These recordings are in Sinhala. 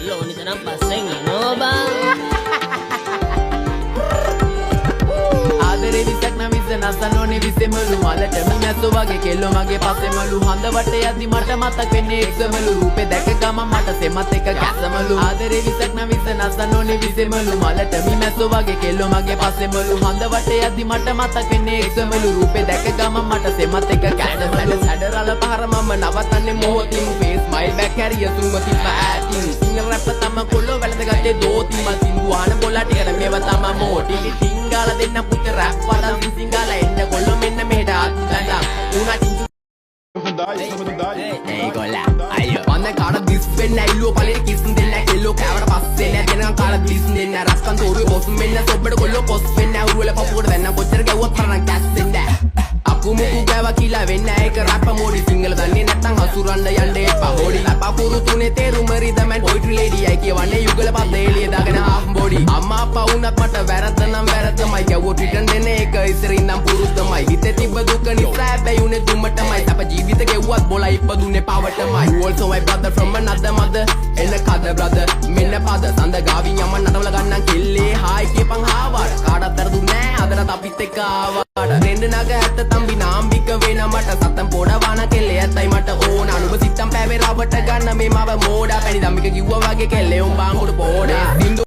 Lo ni tanam pasen no ba. ආදරේ විසක් නම් විස නසනෝනේ විසෙමලු මලට මියසු වගේ කෙල්ලෝ මගේ පස්සෙමලු හඳ වටේ යද්දි මට මතක් වෙන්නේ එක්සමලු රූපේ දැක ගම මට සෙමත් එක ගැසමලු ආදරේ විසක් නම් විස නසනෝනේ විසෙමලු මලට මියසු වගේ කෙල්ලෝ මගේ පස්සෙමලු හඳ වටේ යද්දි මට මතක් වෙන්නේ එක්සමලු රූපේ දැක ගම මට සෙමත් එක ගැසමලු සැඩරල පහර මම නවතන්නේ මොහොතින් face my back carrier Sumathi පැටින් සිංගල් රැප් තම කොල්ලෝ වැළඳ ගත්තේ දෝති මල් සින්දුවාන බොලටියට මේව තම මෝටි ටිංගාල දෙන්න පුතේ රැප් වදන් සිංගාල එන්න කොල්ලෝ මෙන්න මෙහෙට අත්දලා උනා චිංචු hey golla ayo wanna kaada this when I lo palere kissen den na kello kavara passe na denan kaada this den na raskan toru boss menna sobbada kollo pos wenna urula papuda denna kochara gewuwa parana kassen da akumuku gawa kila wenna ek rap modi single danne නැත්තම් හසුරන්න යන්නේ එපා හොඩි ලපකුරු තුනේ තේරුම රිදමන් poetry lady අය කියවන්නේ යුගල පද එළිය දාගෙන half body අම්මා අප්පා වුණත් මට වැරද්ද නම් වැරද්දමයි ගැවුවොත් return දෙන එක ඉස්සරින් නම් පුරුද්දමයි හිතේ තිබ්බ දුක නිසා හැබැයි උනේ දුමටමයි අප ජීවිත ගෙව්වත් බොලා ඉපදුනේ පවටමයි you also my brother from another mother එන්න කද brother මෙන්න පද සඳ ගාවින් යමන් නටවල ගන්නම් කෙල්ලේ හායි කියපන් හාවර කාටත් අරදු නෑ අදට අපිත් එක්ක ආවාට රෙන්න නග ඇත්ත තම්බි නාම්බික වෙන මට සතම් පොඩවාන කෙල්ලේ ඇත්තයි මට ඕන අනුබ සිත්තම් පැවේ රවට ගන්න මේ මව මෝඩා පැණි දම්මික කිව්වා වගේ කෙල්ලේ උඹ අංගුඩ පොඩා සින්දු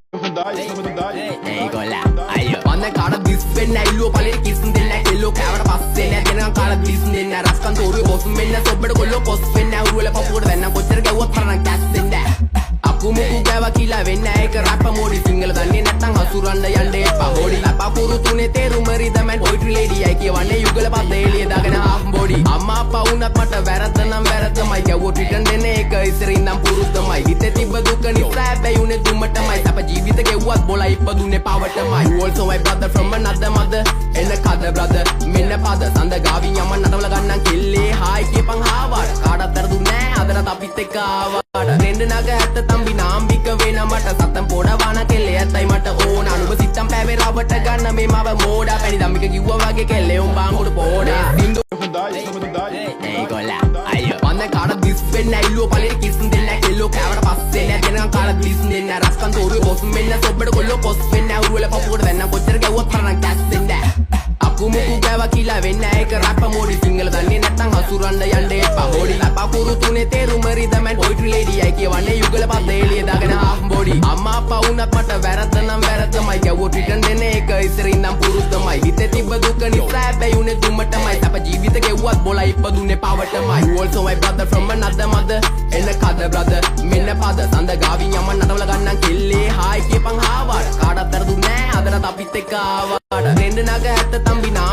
hey golla ayo wanna kaada this when I lo palere kissen den na kello kavara passe na denan kaada this den na raskan toru boss menna sobbada kollo pos wenna urula papuda denna kochara gewuwa parana kassen da akumuku gawa kila wenna ek rap modi single danne නැත්තම් හසුරන්න යන්නේ එපා හොඩි ලපකුරු තුනේ තේරුම රිදමන් poetry lady අය කියවන්නේ යුගල පද එළිය දාගෙන half body අම්මා අප්පා වුණත් මට වැරද්ද නම් වැරද්දමයි ගැවුවොත් return දෙන එක ඉස්සරින් නම් පුරුද්දමයි හිතේ තිබ්බ දුක නිසා හැබැයි උනේ දුමටමයි අප ජීවිත ගෙව්වත් බොලා ඉපදුනේ පවටමයි you also my brother from another mother එන්න කද brother මෙන්න පද සඳ ගාවින් යමන් නටවල ගන්නම් කෙල්ලේ හායි කියපන් හාවර කාටත් අරදු නෑ අදට අපිත් එක්ක ආවාට රෙන්න නග ඇත්ත තම්බි නාම්බික වෙන මට සතම් පොඩවාන කෙල්ලේ ඇත්තයි මට ඕන අනුබ සිත්තම් පැවේ රවට ගන්න මේ මව මෝඩා පැණි දම්මික කිව්වා වගේ කෙල්ලේ උඹ අංගුඩ පොඩා සින්දු hey golla ayo wanna kaada this when I lo palere kissen den na kello kavara passe na denan kaada this den na raskan toru boss menna sobbada kollo pos wenna urula papuda denna kochara gewuwa parana kassen da akumuku gawa kila wenna ek rap modi single danne නැත්තම් හසුරන්න යන්නේ එපා හොඩි ලපකුරු තුනේ තේරුම රිදමන් poetry lady අය කියවන්නේ යුගල පද එළිය දාගෙන half body අම්මා අප්පා වුණත් මට වැරද්ද නම් වැරද්දමයි ගැවුවොත් return දෙන එක ඉස්සරින් නම් පුරුද්දමයි හිතේ තිබ්බ දුක නිසා හැබැයි උනේ දුමටමයි අප ජීවිත ගෙව්වත් බොලා ඉපදුනේ පවටමයි you also my brother from another mother එන්න කද brother මෙන්න පද සඳ ගාවින් යමන් නටවල ගන්නම් කෙල්ලේ හායි කියපන් හාවර කාටත් අරදු නෑ අදට අපිත් එක්ක ආවාට රෙන්න නග ඇත්ත තම්බි නාම්